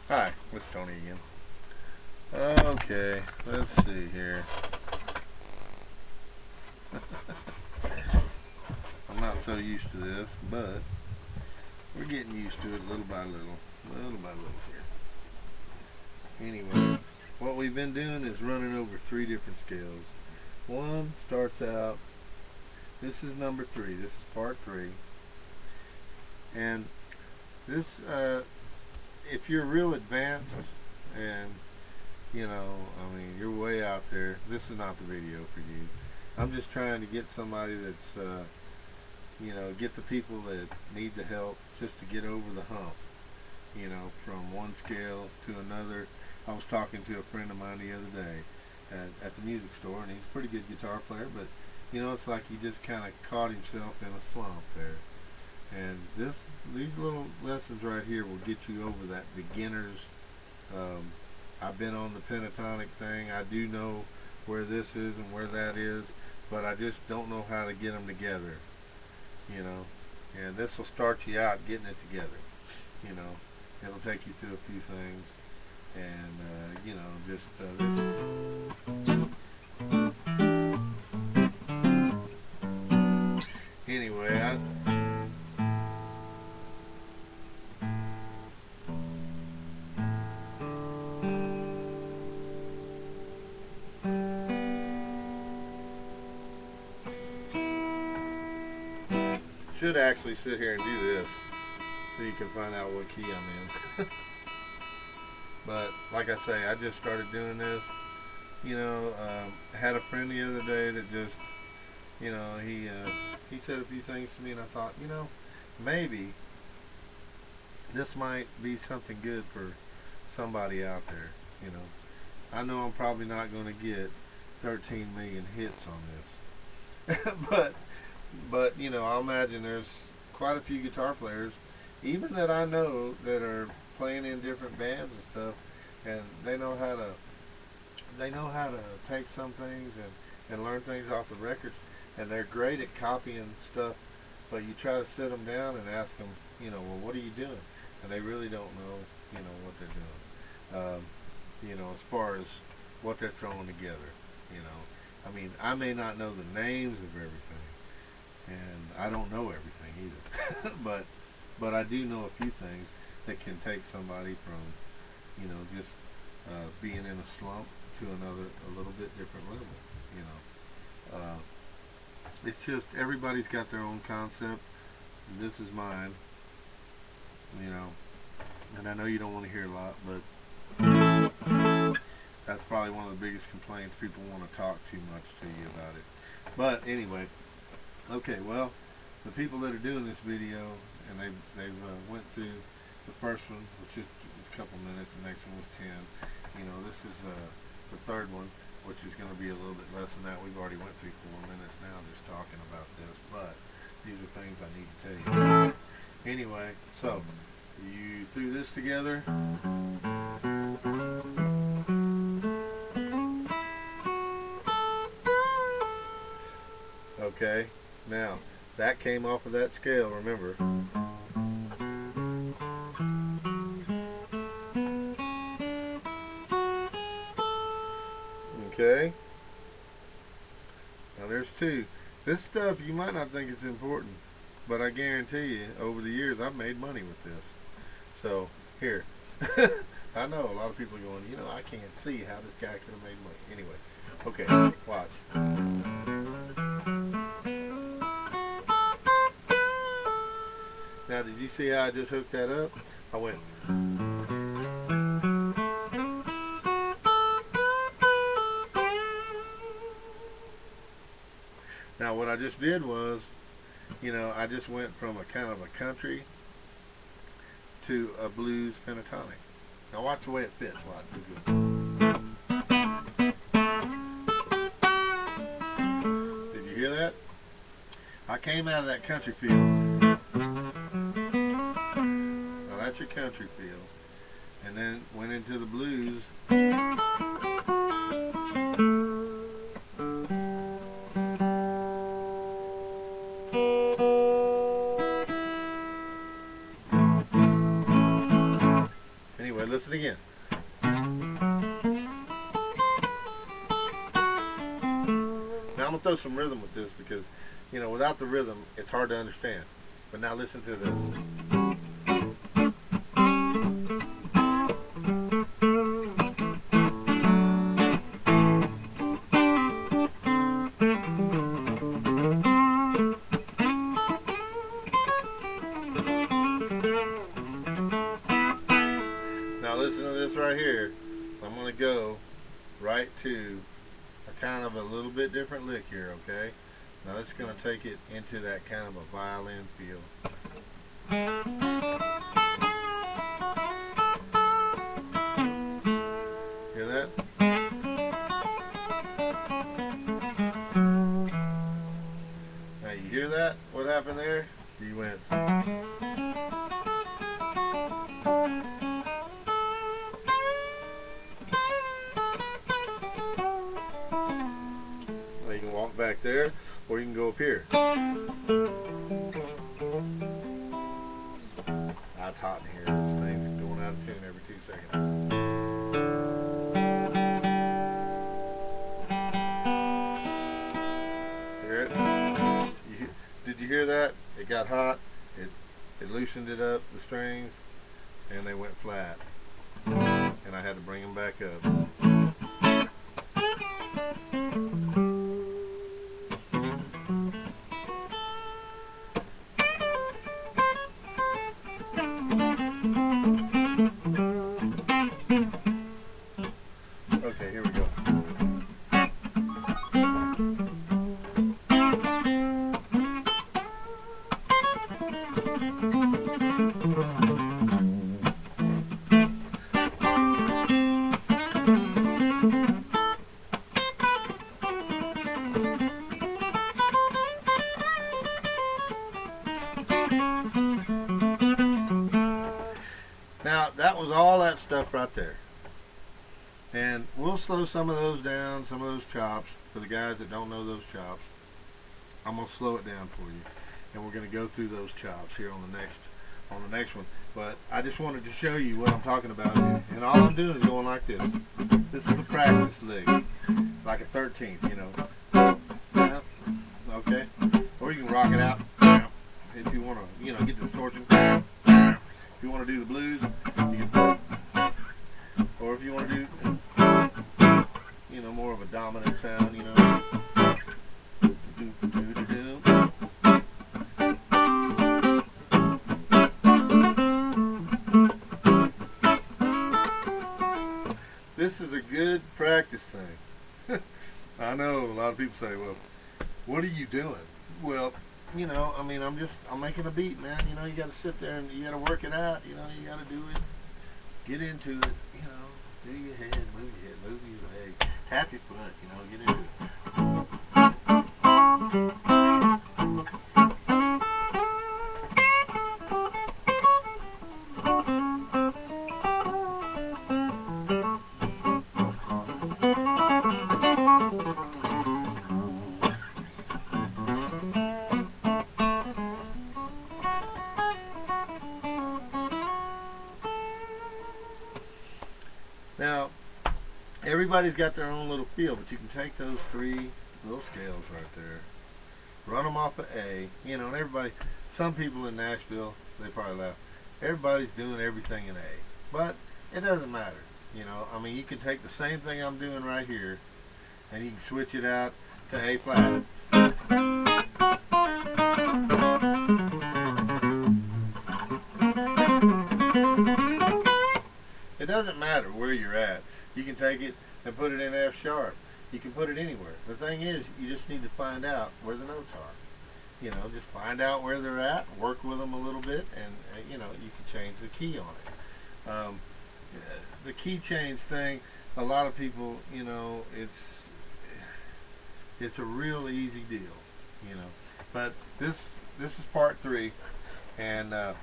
Hi, it's Tony again. Okay, let's see here. I'm not so used to this, but we're getting used to it little by little. Little by little here. Anyway, what we've been doing is running over 3 different scales. One starts out, this is number 3, this is part 3. And this, if you're real advanced and I mean, you're way out there, this is not the video for you. I'm just trying to get somebody that's, get the people that need the help just to get over the hump, from one scale to another. I was talking to a friend of mine the other day at the music store, and he's a pretty good guitar player, but, it's like he just kind of caught himself in a slump there. And these little lessons right here will get you over that beginner's. I've been on the pentatonic thing. I do know where this is and where that is, but I just don't know how to get them together, and this will start you out getting it together. It'll take you through a few things, and just this. Anyway, should actually sit here and do this so you can find out what key I'm in. But like I say, I just started doing this. I had a friend the other day that just, he said a few things to me, and I thought, maybe this might be something good for somebody out there. I know I'm probably not going to get 13 million hits on this, but I imagine there's quite a few guitar players, even that I know, that are playing in different bands and stuff, and they know how to take some things and learn things off the records, and they're great at copying stuff. But you try to sit them down and ask them, well, what are you doing? And they really don't know, what they're doing. As far as what they're throwing together. I mean, I may not know the names of everything, and I don't know everything either. but I do know a few things that can take somebody from, just being in a slump to a little bit different level. It's just everybody's got their own concept. This is mine. And I know you don't want to hear a lot, but that's probably one of the biggest complaints. People want to talk too much to you about it. But anyway, okay, well, the people that are doing this video, and they've went through the first one, which is a couple minutes. The next one was 10. This is the third one, which is going to be a little bit less than that. We've already went through 4 minutes now just talking about this, but these are things I need to tell you. Anyway, so you threw this together. Okay, now that came off of that scale, remember. Okay, now there's 2. This stuff, you might not think it's important, but I guarantee you, over the years, I've made money with this. So, here. I know a lot of people are going, I can't see how this guy could have made money. Anyway, okay, watch. Now, did you see how I just hooked that up? I went. Now, what I just did was, I just went from a kind of a country to a blues pentatonic. Now, watch the way it fits. Watch. Did you hear that? I came out of that country feel. Now, that's your country feel. And then went into the blues. Anyway, listen. Listen again. Now I'm going to throw some rhythm with this because, you know, without the rhythm, it's hard to understand. But now listen to this. Now listen to this right here. I'm going to go right to a kind of a little bit different lick here, okay? Now that's going to take it into that kind of a violin feel. Hear that? Now you hear that? What happened there? You went. Now you can walk back there, or you can go up here. It's hot in here. This thing's going out of tune every 2 seconds. Hear it? Did you hear that? It got hot. It loosened it up, the strings, and they went flat. And I had to bring them back up. Okay, here we go. Now, that was all that stuff right there. And we'll slow some of those down, some of those chops, for the guys that don't know those chops. I'm going to slow it down for you. And we're going to go through those chops here on the next one. But I just wanted to show you what I'm talking about. And all I'm doing is going like this. This is a practice lick. Like a 13th, you know. Okay? Or you can rock it out. If you want to, you know, get the distortion. If you want to do the blues, you can. Or if you want to do, you know, more of a dominant sound, you know. This is a good practice thing. I know a lot of people say, well, what are you doing? Well, you know, I mean, I'm making a beat, man. You know, you got to sit there and you got to work it out. You know, you got to do it. Get into it, you know, do your head, move your leg, tap your foot, you know, get into it. Now, everybody's got their own little feel, but you can take those 3 little scales right there, run them off of A, you know, and everybody, some people in Nashville, they probably laugh, everybody's doing everything in A, but it doesn't matter, you know. I mean, you can take the same thing I'm doing right here, and you can switch it out to A flat. It doesn't matter where you're at. You can take it and put it in F sharp. You can put it anywhere. The thing is, you just need to find out where the notes are. You know, just find out where they're at, work with them a little bit, and you know, you can change the key on it. The key change thing, a lot of people, you know, it's a real easy deal, you know. But this is part 3, and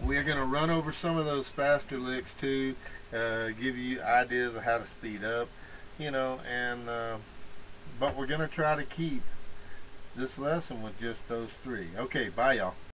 we're going to run over some of those faster licks too, give you ideas of how to speed up, you know, and but we're going to try to keep this lesson with just those 3. Okay, bye y'all.